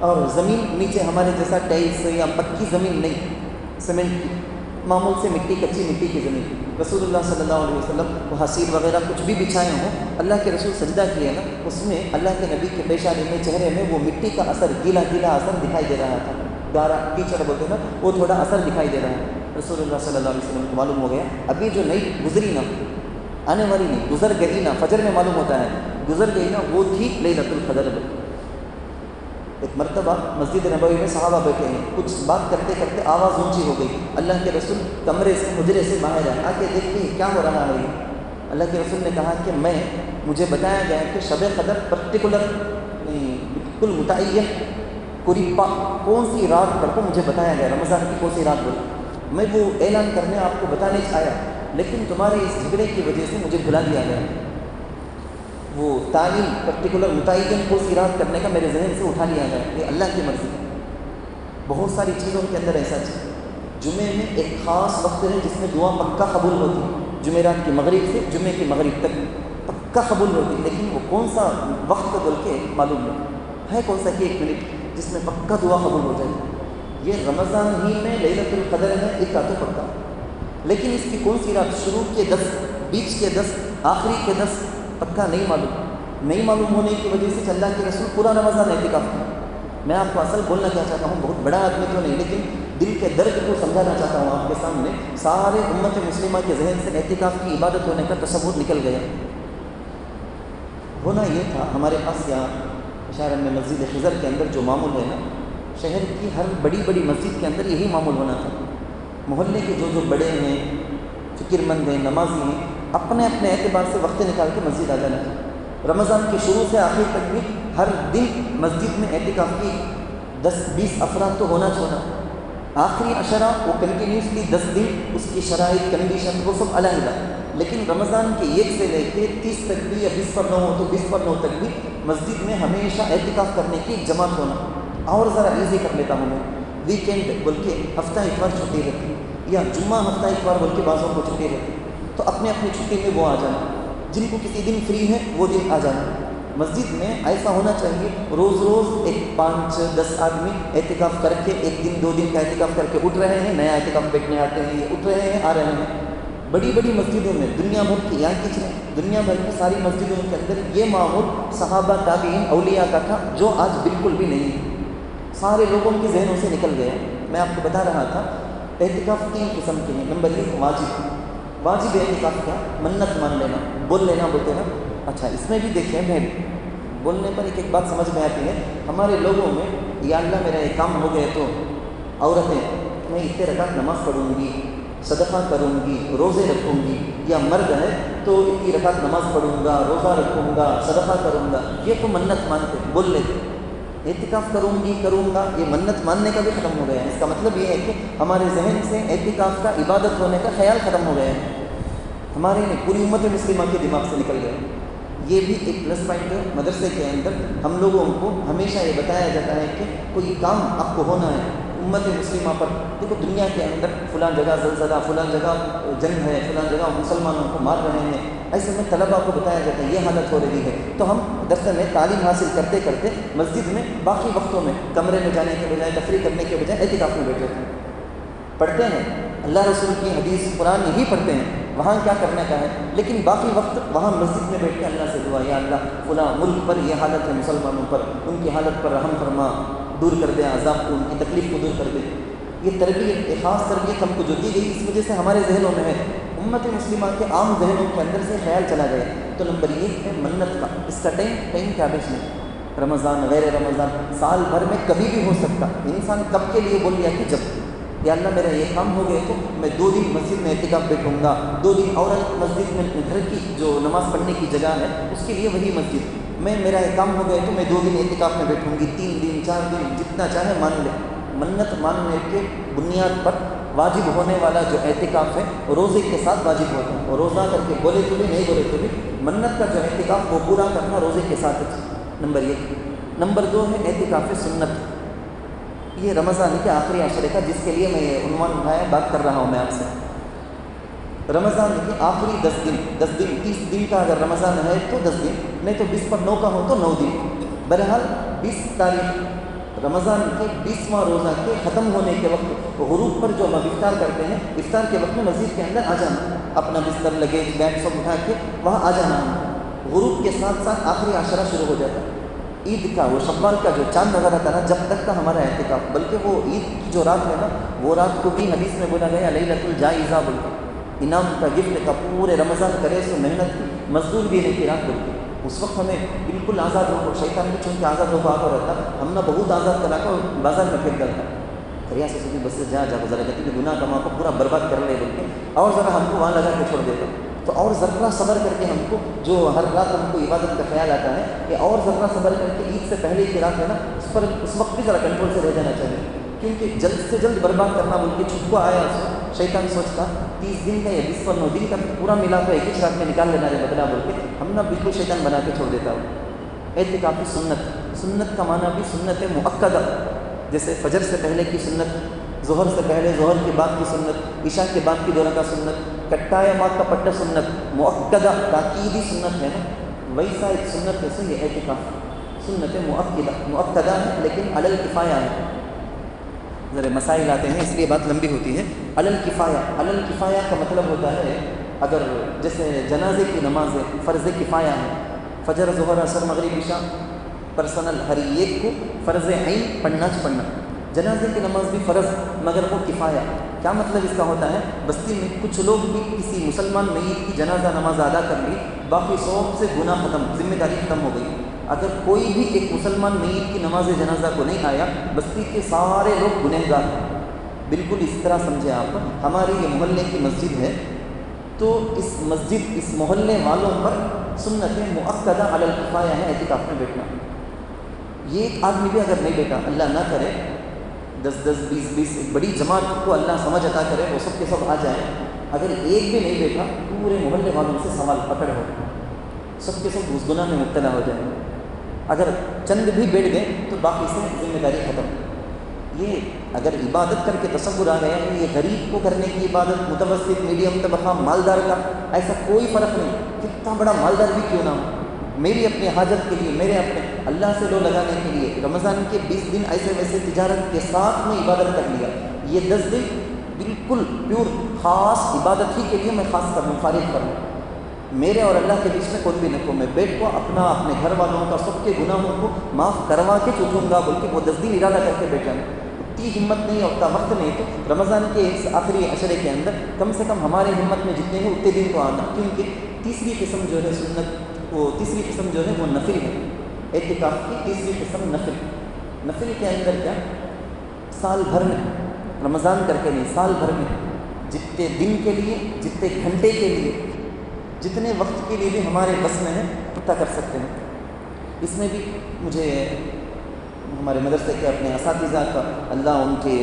اور زمین نیچے ہمارے جیسا ٹائلس یا پکی زمین نہیں، سیمنٹ کی، معمول سے مٹی، کچی مٹی کی زمین. رسول اللہ صلی اللہ علیہ وسلم وہ حصیر وغیرہ کچھ بھی بچھائے ہوں، اللہ کے رسول سجدہ کیے نا، اس میں اللہ کے نبی کے پیشانی میں، چہرے میں وہ مٹی کا اثر، گیلا اثر دکھائی دے رہا تھا. گارا کیچڑ بولتے نا، وہ تھوڑا اثر دکھائی دے رہا ہے. رسول اللہ صلی اللہ علیہ وسلم کو معلوم ہو گیا ابھی جو نئی گزری نا، آنے والی نہیں، گزر گئی نا، فجر میں معلوم ہوتا ہے گزر گئی نا، وہ تھی لیلۃ القدر. ایک مرتبہ مسجد نبوی میں صحابہ بیٹھے ہیں، کچھ بات کرتے کرتے آواز اونچی ہو گئی. اللہ کے رسول کمرے سے، حجرے سے باہر آئے، آ کے دیکھتے کیا ہو رہا ہے. اللہ کے رسول نے کہا کہ مجھے بتایا گیا کہ شب قدر پرٹیکولر، بالکل متعین، قریبا کون سی رات پر کو مجھے بتایا گیا، رمضان کی کون سی رات بول. میں وہ اعلان کرنے آپ کو بتانے آیا، لیکن تمہارے اس جھگڑے کی وجہ سے مجھے بھلا دیا گیا. وہ تعلیم پرٹیکولر متعین کون سی رات کرنے کا میرے ذہن سے اٹھا لیا گیا. یہ اللہ کی مرضی. بہت ساری چیزوں کے اندر ایسا چیز، جمعے میں ایک خاص وقت ہے جس میں دعا پکا قبول ہوتی ہے. جمعرات کی مغرب سے جمعے کی مغرب تک پکا قبول ہوتی، لیکن وہ کون سا وقت بول کے معلوم نہیں ہے. کون سا کہ 1 منٹ جس میں پکا دعا قبول ہو جائے. یہ رمضان ہی میں لیلۃ القدر ہے، ایک کا تو پکا، لیکن اس کی کون سی رات، شروع کے 10، بیچ کے 10، آخری کے 10 پکا نہیں معلوم ہونے کی وجہ سے اللہ کے رسول پورا رمضان اعتکاف کیا. میں آپ کو اصل بولنا کیا چاہتا ہوں، بہت بڑا آدمی تو نہیں، لیکن دل کے درد کو سمجھانا چاہتا ہوں آپ کے سامنے. سارے امت مسلمہ کے ذہن سے اعتکاف کی عبادت ہونے کا تصور نکل گیا. ہونا یہ تھا، ہمارے پاس یہاں شہر میں مسجد خضر کے اندر جو معمول ہے نا، شہر کی ہر بڑی مسجد کے اندر یہی معمول ہونا تھا. محلے کے جو بڑے ہیں، فکر مند ہیں، نمازی ہیں، اپنے اپنے اعتبار سے وقت نکال کے مسجد آ جانا چاہیے. رمضان کے شروع سے آخر تک بھی ہر دن مسجد میں اعتکاف کی 10-20 افراد تو ہونا چاہیے. آخری عشرہ وہ کنٹینیوسلی 10 دن اس کی شرائط کنڈیشن وہ سب علیحدہ، لیکن رمضان کے 1 سے لے کے 30 تک بھی یا 20 پر 9 ہو تو 20 پر 9 تک بھی مسجد میں ہمیشہ اعتکاف کرنے کی ایک جماعت ہونا. اور ذرا ایزی کر لیتا ہوں میں، ویکینڈ بول کے ہفتہ اتوار چھٹی رہتی یا جمعہ ہفتہ اتوار بول کے بعضوں کو چھٹی رہتی، تو اپنے اپنی چھٹی میں وہ آ جانا. جن کو کسی دن فری ہے وہ دن آ جانا. مسجد میں ایسا ہونا چاہیے روز روز ایک 5-10 آدمی اعتکاف کر کے 1 دن 2 دن کا اعتکاف کر کے اٹھ رہے ہیں، نیا اعتکاف بیٹھنے آتے ہیں، یہ اٹھ رہے ہیں آ رہے ہیں. بڑی بڑی مسجدوں میں دنیا بھر کی دنیا بھر کی ساری مسجدوں کے اندر یہ معمول صحابہ تابعین اولیاء کا تھا، جو آج بالکل بھی نہیں ہے. سارے لوگوں کے ذہنوں سے نکل گیا. میں آپ کو بتا رہا تھا اعتکاف 3 قسم کے ہیں. نمبر 1 واجب اعتکاف کیا؟ منت مان لینا، بول لینا بولتے نا. اچھا اس میں بھی دیکھیں، میں بولنے پر ایک بات سمجھ میں آتی ہے. ہمارے لوگوں میں یا اللہ میرا یہ کام ہو گئے تو عورتیں میں اتنے رکعت نماز پڑھوں گی، صدقہ کروں گی، روزے رکھوں گی، یا مرد ہے تو اتنی رکعت نماز پڑھوں گا، روزہ رکھوں گا، صدقہ کروں گا. یہ تو منت مانتے بول لیتے. اعتکاف کروں گا یہ منت ماننے کا بھی ختم ہو گیا ہے. اس کا مطلب یہ ہے کہ ہمارے ذہن سے اعتکاف کا عبادت ہونے کا خیال ختم ہو گیا ہے. ہمارے پوری امت مسلمہ کے دماغ سے نکل گیا. یہ بھی ایک پلس پوائنٹ ہے. مدرسے کے اندر ہم لوگوں کو ہمیشہ یہ بتایا جاتا ہے کہ کوئی کام آپ کو ہونا ہے امت مسلمہ پر. دیکھو دنیا کے اندر فلاں جگہ زلزلہ، فلاں جگہ جنگ ہے، فلاں جگہ مسلمانوں کو مار رہے ہیں. ایسے میں طلباء کو بتایا جاتا ہے یہ حالت ہو رہی ہے، تو ہم درس میں تعلیم حاصل کرتے کرتے مسجد میں باقی وقتوں میں کمرے میں جانے کے بجائے، تفریح کرنے کے بجائے اعتکاف میں بیٹھے ہیں، پڑھتے ہیں اللہ رسول کی حدیث قرآن یہی پڑھتے ہیں. وہاں کیا کرنے کا ہے، لیکن باقی وقت وہاں مسجد میں بیٹھ کے اللہ سے دعا، یا اللہ فلاں ملک پر یہ حالت ہے مسلمانوں پر، ان کی حالت پر رحم فرما، دور کر دے عذاب کو، ان کی تکلیف کو دور کر دے. یہ تربیت، ایک خاص تربیت ہم کو جو دی گئی، اس وجہ سے ہمارے ذہنوں میں ہے، امت مسلمہ کے عام ذہنوں کے اندر سے خیال چلا گیا. تو نمبر 1 ہے منت کا. اس کا ٹائم کیا بیچ میں رمضان، غیر رمضان، سال بھر میں کبھی بھی ہو سکتا. انسان کب کے لیے بول لیا کہ جب یا اللہ میرا یہ کام ہو گئے تو میں 2 دن مسجد میں اعتکاف بیٹھوں گا. 2 دن اور مسجد میں گھر کی جو نماز پڑھنے کی جگہ ہے اس کے لیے وہی مسجد. میرا یہ کام ہو گئے تو میں 2 دن اعتکاف میں بیٹھوں گی، 3 دن 4 دن جتنا چاہے مان لے. منت ماننے کے بنیاد پر واجب ہونے والا جو اعتکاف ہے روزے کے ساتھ واجب ہوتا ہے. اور روزہ کر کے بولے تو بھی نہیں بولے تو بھی منت کا جو اعتکاف وہ پورا کرنا روزے کے ساتھ ہے. نمبر 1. نمبر 2 ہے اعتکاف سنت. یہ رمضان کے آخری عشرے کا، جس کے لیے میں یہ عنوان اٹھایا بات کر رہا ہوں میں آپ سے. رمضان کے آخری 10 دن 30 دن کا اگر رمضان ہے تو 10 دن، نہیں تو 20 پر 9 کا ہو تو 9 دن. بہرحال 20 تاریخ رمضان کے 20واں روزہ کے ختم ہونے کے وقت غروب پر جو ہم افطار کرتے ہیں، افطار کے وقت میں مسجد کے اندر آ جانا، اپنا بستر لگیج بیگ سب اٹھا کے وہاں آ جانا. غروب کے ساتھ ساتھ آخری عشرہ شروع ہو جاتا ہے. عید کا وہ شوال کا جو چاند نظر آتا نا، جب تک کا ہمارا اعتکاف، بلکہ وہ عید کی جو رات ہے نا، وہ رات کو بھی حدیث میں بولا گیا لیلۃ الجائزہ، بلکہ انعام کا گفٹ کا. پورے رمضان کرے سو محنت کی، مزدور بھی نہیں کی رات بلکہ. اس وقت ہمیں بالکل آزاد ہو کر، شیطان بھی چونکہ آزاد ہو پاتا رہتا، ہم نے بہت آزاد کرا کر بازار میں پھر ڈالتا کریا سے سوچی بس جا ذرا کہتے کہ گناہ کما کو پورا برباد کر لے بلکہ، اور ذرا ہم کو وہاں لگا کے چھوڑ دیتا. تو اور ذرا صبر کر کے ہم کو جو ہر رات ہم کو عبادت کا خیال آتا ہے، یہ اور ذرا صبر کر کے عید سے پہلے کی رات ہے نا، اس پر اس وقت بھی ذرا کنٹرول سے رہ جانا چاہیے. کیونکہ جلد سے جلد برباد کرنا بول کے چھپکو آیا اس کو. شیطان سوچتا 30 دن کا یا 20 پر 9 دن کا پورا ملا تو ایک ہی رات میں نکال لینا ہے بدلا بول کے، ہم نا بالکل شیطان بنا کے چھوڑ دیتا ہوں. اعتکافی سنت کا معنی بھی سنت مؤکدہ، جیسے فجر سے پہلے کی سنت، ظہر سے پہلے، ظہر کے بعد کی سنت، عشاء کے بعد کی 2 رکعت سنت، کٹا یا مات کا پٹا سنت، مؤکدہ تاکیدی سنت ہے نا، ویسا ایک سنت جیسے یہ اعتکاف سنت مؤکدہ ہے، لیکن علی الکفایہ ہے. ذرا مسائل آتے ہیں اس لیے بات لمبی ہوتی ہے. علی الکفایہ کا مطلب ہوتا ہے اگر جیسے جنازے کی نماز ہے، فرض کفایہ ہے، فجر ظہر عصر مغرب عشاء پرسنل ہر ایک کو فرض عین پڑھنا. جنازے کی نماز بھی فرض مگر وہ کفایہ. کیا مطلب اس کا ہوتا ہے؟ بستی میں کچھ لوگ بھی کسی مسلمان میت کی جنازہ نماز ادا کر لی، باقی سب سے گناہ ختم، ذمہ داری ختم ہو گئی. اگر کوئی بھی ایک مسلمان میت کی نماز جنازہ کو نہیں آیا، بستی کے سارے لوگ گنہگار ہیں. بالکل اس طرح سمجھے آپ، ہمارے یہ محلے کی مسجد ہے، تو اس مسجد اس محلے والوں پر سنت مؤکدہ علی الکفایہ ہے اعتکاف میں بیٹھنا. یہ ایک آدمی بھی اگر نہیں بیٹھا، اللہ نہ کرے 10-20 ایک بڑی جماعت کو اللہ سمجھ عطا کرے، وہ سب کے سب آ جائیں، اگر ایک بھی نہیں بیٹھا پورے محلے والوں سے سوال پکڑ ہو، سب کے سب اس گناہ میں مبتلا ہو جائیں. اگر چند بھی بیٹھ گئے تو باقی سے ذمہ داری ختم. یہ اگر عبادت کر کے تصور آ گیا کہ یہ غریب کو کرنے کی عبادت، متوسط میڈیم طبقہ مالدار کا، ایسا کوئی فرق نہیں، کتنا بڑا مالدار بھی کیوں نہ ہو، میری اپنی حاجت کے لیے، میرے اپنے اللہ سے لو لگانے کے لیے رمضان کے 20 دن ایسے ویسے تجارت کے ساتھ میں عبادت کر لیا. یہ 10 دن بالکل پیور خاص عبادت ہی کے لیے میں خاص کر لوں، فارغ کر لوں. میرے اور اللہ کے بیچ میں کوئی بھی نہ کو، میں بیٹھ کو اپنا اپنے گھر والوں کا سب کے گناہوں کو معاف کروا کے چھوٹوں گا بول کے وہ 10 دن ارادہ کر کے بیٹھا. اتنی ہمت نہیں، اتنا وقت نہیں، تو رمضان کے اس آخری عشرے کے اندر کم سے کم ہمارے ہمت میں جتنے ہیں اتنے دن کو آنا. کیونکہ تیسری قسم جو ہے سنت، وہ تیسری قسم جو ہے وہ نفل ہے. اعتکاف کی تیسری قسم نفل. نفل کے اندر کیا، سال بھر میں، رمضان کر کے نہیں، سال بھر میں جتنے دن کے لیے، جتنے گھنٹے کے لیے، جتنے وقت کے لیے بھی ہمارے بس میں ہے اتنا کر سکتے ہیں. اس میں بھی مجھے ہمارے مدرسے کے اپنے اساتذہ کا اللہ ان کے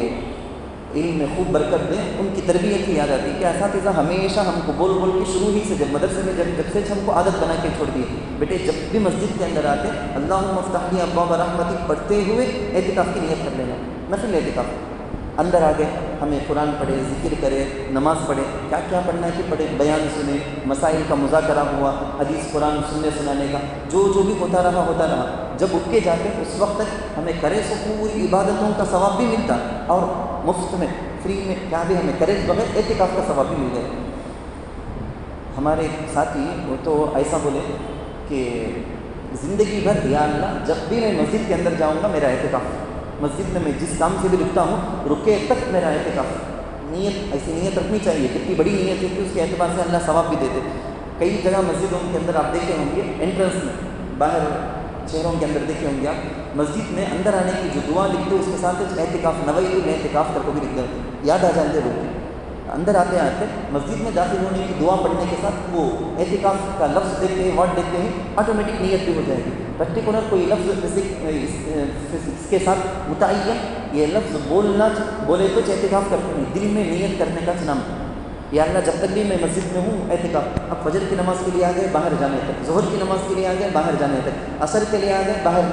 علم میں خوب برکت دیں، ان کی تربیت کی یاد آتی ہے کہ اساتذہ ہمیشہ ہم کو بول بول کے شروع ہی سے، جب مدرسے میں جب سے ہم کو عادت بنا کے چھوڑ دی، بیٹے جب بھی مسجد کے اندر آتے اللہم افتح لی ابواب رحمتک پڑھتے ہوئے اعتکاف کی نیت کر لینا. نفل اعتکاف اندر آگے ہمیں قرآن پڑھے، ذکر کرے، نماز پڑھے، کیا کیا پڑھنا ہے کہ پڑھے، بیان سنے، مسائل کا مذاکرہ ہوا، حدیث قرآن سننے سنانے کا جو بھی ہوتا رہا. جب اٹھ کے جاتے اس وقت تک ہمیں کرے سو پوری عبادتوں کا ثواب بھی ملتا، اور مفت میں فری میں کیا بھی ہمیں کرے بغیر اعتکاف کا ثواب بھی مل گیا. ہمارے ساتھی وہ تو ایسا بولے کہ زندگی بھر یا اللہ جب بھی میں مسجد کے اندر جاؤں گا میرا اعتکاف، مسجد میں جس کام سے بھی رکتا ہوں رکے تک میرا اعتکاف. نیت ایسی نیت رکھنی چاہیے، کتنی بڑی نیت ہے کہ اس کے اعتبار سے اللہ ثواب بھی دیتے. کئی جگہ مسجدوں کے اندر آپ دیکھے ہوں گے، انٹرنس میں باہر شہروں کے اندر دیکھے ہوں گے آپ، مسجد میں اندر آنے کی جو دعا لکھتے اس کے ساتھ اعتکاف نویت الاعتکاف کر کو بھی لکھ دیتے، یاد آ جاتے لوگ. اندر آتے آتے مسجد میں داخل ہونے کی دعا پڑھنے کے ساتھ وہ اعتکاف کا لفظ دیکھتے ہیں، ورڈ دیکھتے ہیں، آٹومیٹک نیت بھی ہو جائے گی. پرٹیکولر کوئی لفظ اس کے ساتھ متعین یہ لفظ بولے تو اعتکاف کرتے ہیں، دل میں نیت کرنے کا نام. یا اللہ جب تک بھی میں مسجد میں ہوں اعتکاف. اب فجر کی نماز کے لیے آ گئے باہر جانے تک، ظہر کی نماز کے لیے آ گئے باہر جانے تک، عصر کے لیے آ گئے باہر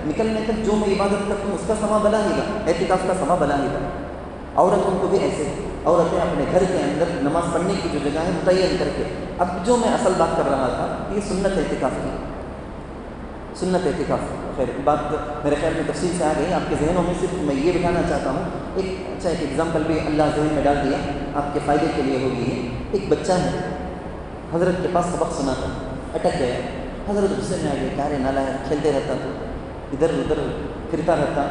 نکلنے تک جو میں عبادت کرتا ہوں اس کا ثواب بنا ہی گا، اعتکاف کا ثواب بنا ہی گا. عورتوں کو بھی ایسے، عورتیں اپنے گھر کے اندر نماز پڑھنے کی جو جگہ ہے متعین کر کے. اب جو میں اصل بات کر رہا تھا یہ سنت اعتکاف کی، سنت اعتکاف. خیر بات میرے خیال میں تفصیل سے آ گئی آپ کے ذہنوں میں، صرف میں یہ بتانا چاہتا ہوں ایک ایگزامپل بھی اللہ ذہن میں ڈال دیا آپ کے فائدے کے لیے ہوگی. ایک بچہ ہے، حضرت کے پاس سبق سنا تھا، اٹک گیا. حضرت غصے میں آ گئے، کیا رے نالا ہے، کھیلتے رہتا تو ادھر ادھر پھرتا رہتا،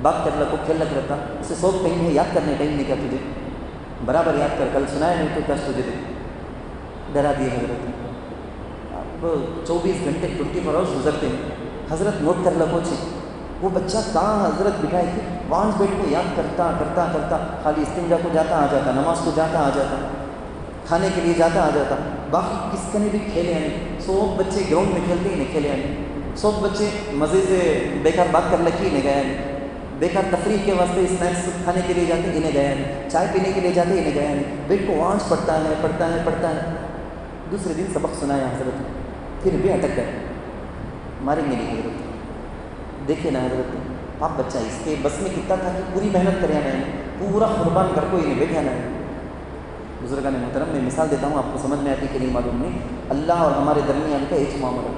بات کر کو کھیل لگ رہتا، اسے سوچ کہیں ہے یاد کرنے ٹائم نہیں کیا تجھے، برابر یاد کر، کل سنایا نہیں تو کیا تجھے دے ڈرا دیے حضرت. اب 24 گھنٹے 24 آورس گزرتے ہیں، حضرت نوٹ کر لگو چھ وہ بچہ کہاں حضرت بٹھائے کہ وہاں بیٹھ کے یاد کرتا خالی استنجا کو جاتا آ جاتا، نماز کو جاتا آ جاتا، کھانے کے لیے جاتا آ جاتا، باقی کس کا نے بھی کھیلے نہیں. سب بچے گراؤنڈ میں کھیلتے ہی نہیں کھیلے نہیں، سب بچے مزے سے بیکار بات کر لگی نہیں گیا نہیں، بیکار تفریح کے واسطے اسنیکس کھانے کے لیے جاتے انہیں گیا نہیں، چائے پینے کے لیے جاتے انہیں گیا نہیں، بیٹھ کو وانچ پڑھتا ہے. دوسرے دن سبق سنایا حضرت، پھر بھی اٹک گئے، ماریں گے نہیں حضرت. دیکھے نا حضرت آپ بچہ اس کے بس میں کتنا تھا کہ پوری محنت کرے نا، پورا قربان کر کو انہیں بیٹھا نا. بزرگان محترم میں مثال دیتا ہوں آپ کو سمجھ میں آتی کہ نہیں معلوم نہیں. اللہ اور ہمارے درمیان کا ایک معاملہ،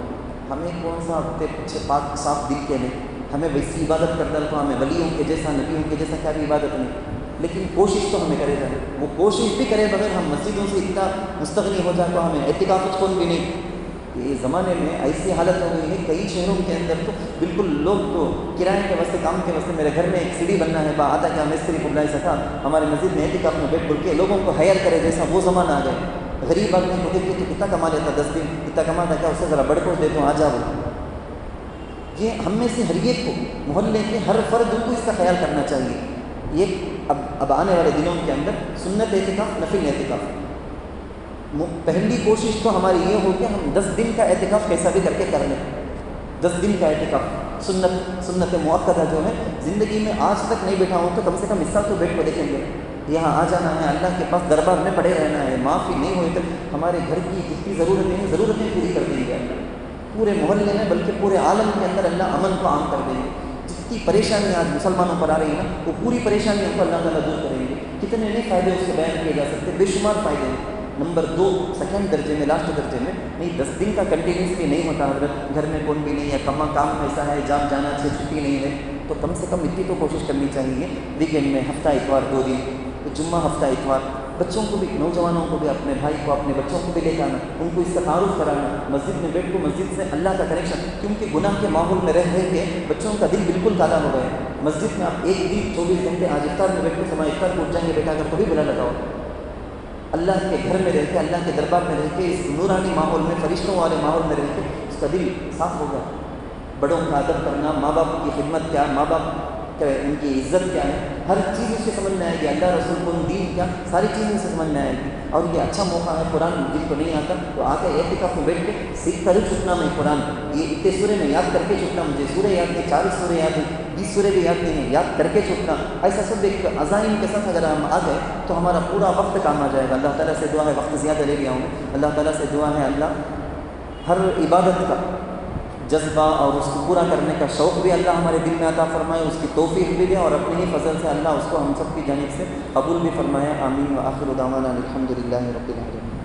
ہمیں کون سا اچھے پاک صاف دل کے نہیں، ہمیں ویسی عبادت کرتا ہے تو ہمیں ولیوں کے جیسا نبیوں کے جیسا کیا بھی عبادت نہیں، لیکن کوشش تو ہمیں کرے جائے. وہ کوشش بھی کرے بغیر ہم مسجدوں سے اتنا مستغنی ہو جائے تو ہمیں اعتکاف کون بھی نہیں. یہ زمانے میں ایسی حالت ہو گئی ہے کئی شہروں کے اندر تو بالکل لوگ تو کرائے کے واسطے کام کے واسطے میرے گھر میں ایک سیڑھی بننا ہے با آتا کیا مستری بلائے سکا ہمارے مسجد میں اعتکاف میں بیٹھ بول کے لوگوں کو ہائر کرے جیسا وہ زمانہ آ گئے. غریب آدمی کو دیکھ کے تو کتنا کما لیتا، 10 دن کتنا کماتا کیا، اسے ذرا بڑھ کو دے دو آ جاؤ. یہ ہم میں سے ہر ایک کو، محلے کے ہر فرد کو اس کا خیال کرنا چاہیے. یہ اب آنے والے دنوں کے اندر سنت اعتکاف، نفل اعتکاف. پہلی کوشش تو ہماری یہ ہو کہ ہم 10 دن کا اعتکاف کیسا بھی کر کے کر لیں. 10 دن کا اعتکاف سنت مؤکدہ جو ہے، زندگی میں آج تک نہیں بیٹھا ہوں تو کم سے کم اس سال تو بیٹھ کو دیکھیں گے. یہاں آ جانا ہے، اللہ کے پاس دربار میں پڑے رہنا ہے، معافی نہیں ہوئے تک ہمارے گھر کی جتنی ضرورتیں پوری کر دیں گے اللہ. پورے محلے میں بلکہ پورے عالم کے اندر اللہ امن کو عام کر دیں گے. جتنی پریشانیاں آج مسلمانوں پر آ رہی ہیں نا، وہ پوری پریشانیوں کو اللہ تعالیٰ دور کریں گے. کتنے نئے فائدے اس کے بیان کیے جا سکتے، بے شمار فائدے ہیں. نمبر 2 سیکنڈ درجے میں، لاسٹ درجے میں نہیں، 10 دن کا کنٹینیوسلی نہیں ہوتا حضرت، گھر میں کون بھی نہیں ہے، کام ایسا ہے، جاب جانا سے چھٹی نہیں ہے، تو کم سے کم اتنی تو کوشش کرنی چاہیے ویکینڈ میں ہفتہ اتوار 2 دن، جمعہ ہفتہ اتوار، بچوں کو بھی، نوجوانوں کو بھی، اپنے بھائی کو، اپنے بچوں کو بھی لے کے آنا، ان کو اس کا تعارف کرانا، مسجد میں بیٹھ کو مسجد سے اللہ کا کنیکشن، کیونکہ گناہ کے ماحول میں رہ کے بچوں کا دل بالکل کالا ہو گیا ہے. مسجد میں آپ ایک دن 24 گھنٹے آج افطار میں بیٹھ کے سما افطار کو اٹھ جائیں گے، بیٹا اگر کبھی بلا لگاؤ، اللہ کے گھر میں رہ کے، اللہ کے دربار میں رہ کے، اس نورانی ماحول میں، فرشتوں والے ماحول میں رہ کے اس کا دل صاف ہوگا. بڑوں کا ادب کرنا، ماں باپ کی خدمت کیا، ماں باپ کیا، ان کی عزت کیا ہے، ہر چیز اس سے سمجھ میں آئے گی. اللہ رسول کو دین کیا، ساری چیزیں اسے سمجھ میں آئے گی. اور یہ اچھا موقع ہے، قرآن جن کو نہیں آتا تو آ کے اعتکاف میں بیٹھ کے سیکھ کر چھٹنا. میں قرآن یہ اتنے سورے میں یاد کر کے چھٹنا، مجھے سورے یاد نہیں، 40 سورے یاد ہیں، 20 سورے بھی یاد نہیں ہیں، یاد کر کے چھٹنا. ایسا سب ایک عزائم کے ساتھ اگر ہم آ گئے تو ہمارا پورا وقت کام آ جائے گا. اللہ تعالیٰ سے دعا ہے، وقت زیادہ لے لیا ہوں، اللہ تعالیٰ سے دعا ہے اللہ ہر عبادت کا جذبہ اور اس کو پورا کرنے کا شوق بھی اللہ ہمارے دل میں عطا فرمائے، اس کی توفیق بھی دے، اور اپنے ہی فضل سے اللہ اس کو ہم سب کی جانب سے قبول بھی فرمائے. آمین. وآخر دعوانا الحمد للہ رب العالمین.